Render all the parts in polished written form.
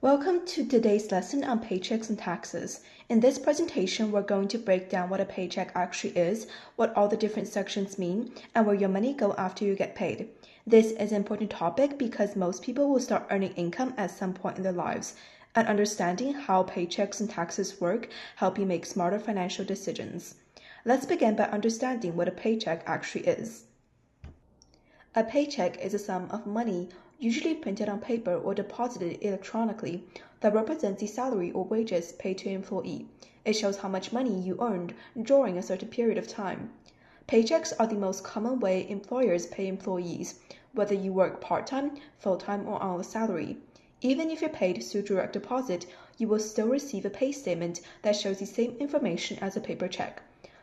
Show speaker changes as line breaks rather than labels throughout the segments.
Welcome to today's lesson on paychecks and taxes. In this presentation, we're going to break down what a paycheck actually is, what all the different sections mean, and where your money go after you get paid. This is an important topic because most people will start earning income at some point in their lives, and understanding how paychecks and taxes work help you make smarter financial decisions. Let's begin by understanding what a paycheck actually is. A paycheck is a sum of money, usually printed on paper or deposited electronically, that represents the salary or wages paid to an employee. It shows how much money you earned during a certain period of time. Paychecks are the most common way employers pay employees, whether you work part-time, full-time, or on a salary. Even if you're paid through direct deposit, you will still receive a pay statement that shows the same information as a paper check.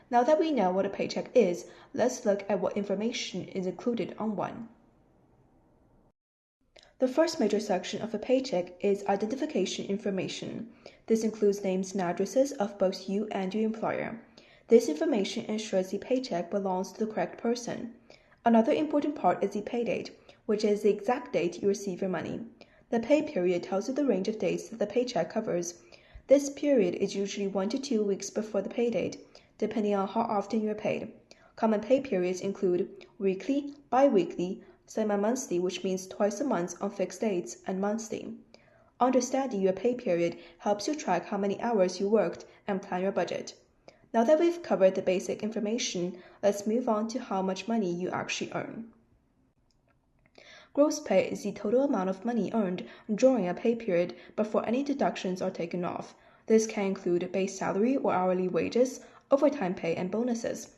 Now that we know what a paycheck is, let's look at what information is included on one. The first major section of a paycheck is identification information. This includes names and addresses of both you and your employer. This information ensures the paycheck belongs to the correct person. Another important part is the pay date, which is the exact date you receive your money. The pay period tells you the range of dates that the paycheck covers. This period is usually 1 to 2 weeks before the pay date, depending on how often you are paid. Common pay periods include weekly, bi-weekly, semi-monthly, which means twice a month on fixed dates, and monthly. Understanding your pay period helps you track how many hours you worked and plan your budget. Now that we've covered the basic information, let's move on to how much money you actually earn. Gross pay is the total amount of money earned during a pay period before any deductions are taken off. This can include base salary or hourly wages, overtime pay, and bonuses.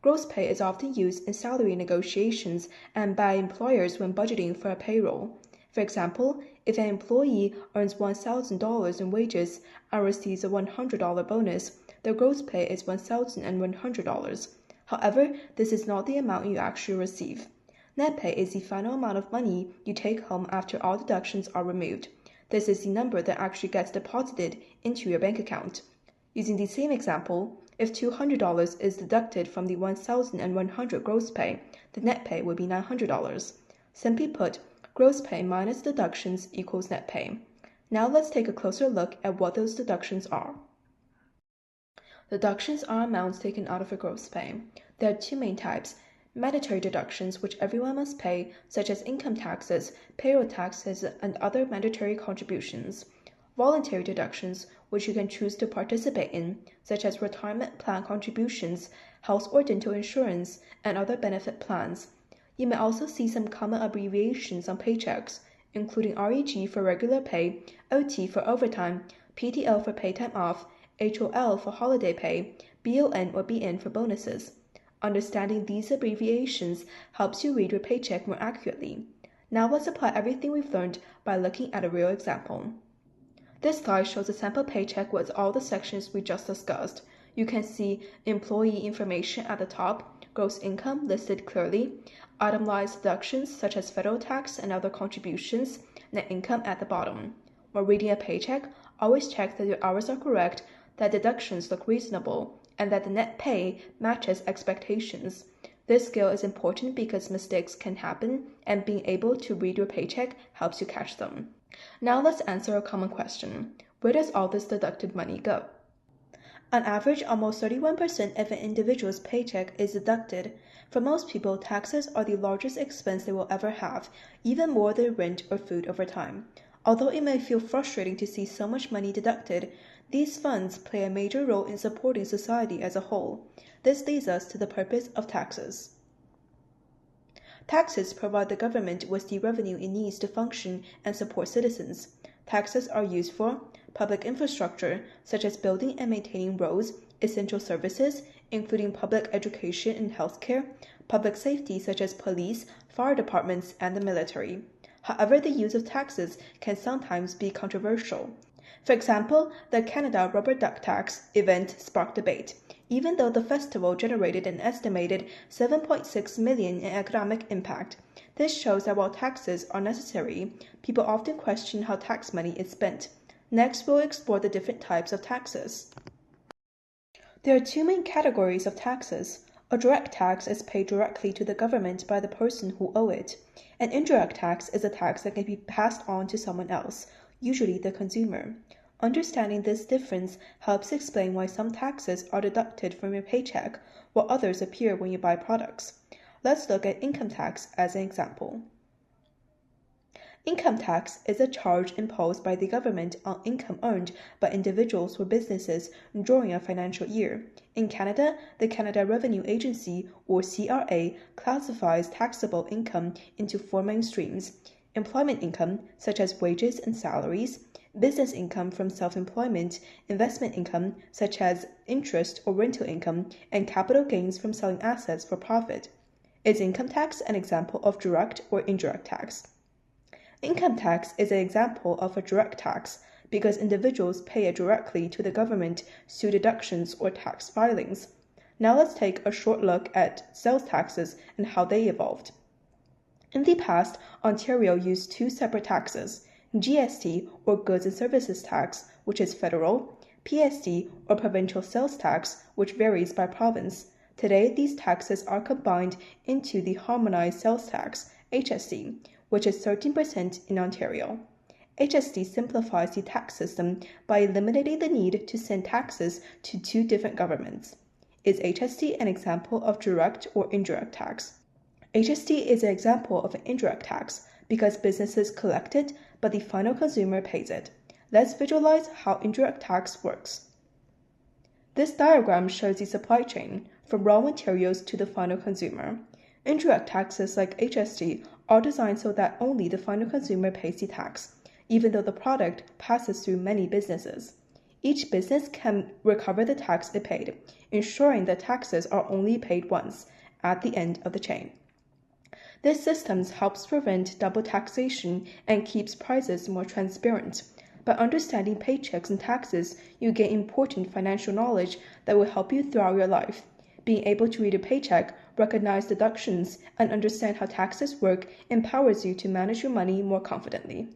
Gross pay is often used in salary negotiations and by employers when budgeting for a payroll. For example, if an employee earns $1,000 in wages and receives a $100 bonus, their gross pay is $1,100. However, this is not the amount you actually receive. Net pay is the final amount of money you take home after all deductions are removed. This is the number that actually gets deposited into your bank account. Using the same example, if $200 is deducted from the $1,100 gross pay, the net pay would be $900. Simply put, gross pay minus deductions equals net pay. Now let's take a closer look at what those deductions are. Deductions are amounts taken out of your gross pay. There are two main types: mandatory deductions, which everyone must pay, such as income taxes, payroll taxes, and other mandatory contributions. Voluntary deductions, which you can choose to participate in, such as retirement plan contributions, health or dental insurance, and other benefit plans. You may also see some common abbreviations on paychecks, including REG for regular pay, OT for overtime, PTO for pay time off, HOL for holiday pay, BON or BN for bonuses. Understanding these abbreviations helps you read your paycheck more accurately. Now let's apply everything we've learned by looking at a real example. This slide shows a sample paycheck with all the sections we just discussed. You can see employee information at the top, gross income listed clearly, itemized deductions such as federal tax and other contributions, net income at the bottom. When reading a paycheck, always check that your hours are correct, that deductions look reasonable, and that the net pay matches expectations. This skill is important because mistakes can happen, and being able to read your paycheck helps you catch them. Now let's answer a common question. Where does all this deducted money go? On average, almost 31% of an individual's paycheck is deducted. For most people, taxes are the largest expense they will ever have, even more than rent or food over time. Although it may feel frustrating to see so much money deducted, these funds play a major role in supporting society as a whole. This leads us to the purpose of taxes. Taxes provide the government with the revenue it needs to function and support citizens. Taxes are used for public infrastructure, such as building and maintaining roads, essential services, including public education and healthcare, public safety, such as police, fire departments, and the military. However, the use of taxes can sometimes be controversial. For example, the Canada rubber duck tax event sparked debate, even though the festival generated an estimated $7.6 million in economic impact. This shows that while taxes are necessary, people often question how tax money is spent. Next, we'll explore the different types of taxes. There are two main categories of taxes. A direct tax is paid directly to the government by the person who owes it. An indirect tax is a tax that can be passed on to someone else, usually the consumer. Understanding this difference helps explain why some taxes are deducted from your paycheck while others appear when you buy products. Let's look at income tax as an example. Income tax is a charge imposed by the government on income earned by individuals or businesses during a financial year. In Canada, the Canada Revenue Agency, or CRA, classifies taxable income into four main streams: employment income, such as wages and salaries; business income from self-employment; investment income, such as interest or rental income; and capital gains from selling assets for profit. Is income tax an example of direct or indirect tax? Income tax is an example of a direct tax because individuals pay it directly to the government through deductions or tax filings. Now let's take a short look at sales taxes and how they evolved. In the past, Ontario used two separate taxes: GST, or Goods and Services Tax, which is federal; PSD, or Provincial Sales Tax, which varies by province. Today, these taxes are combined into the Harmonized Sales Tax, HST, which is 13% in Ontario. HST simplifies the tax system by eliminating the need to send taxes to two different governments. Is HST an example of direct or indirect tax? HST is an example of an indirect tax because businesses collect it, but the final consumer pays it. Let's visualize how indirect tax works. This diagram shows the supply chain from raw materials to the final consumer. Indirect taxes like HST are designed so that only the final consumer pays the tax, even though the product passes through many businesses. Each business can recover the tax it paid, ensuring that taxes are only paid once, at the end of the chain. This system helps prevent double taxation and keeps prices more transparent. By understanding paychecks and taxes, you gain important financial knowledge that will help you throughout your life. Being able to read a paycheck, recognize deductions, and understand how taxes work empowers you to manage your money more confidently.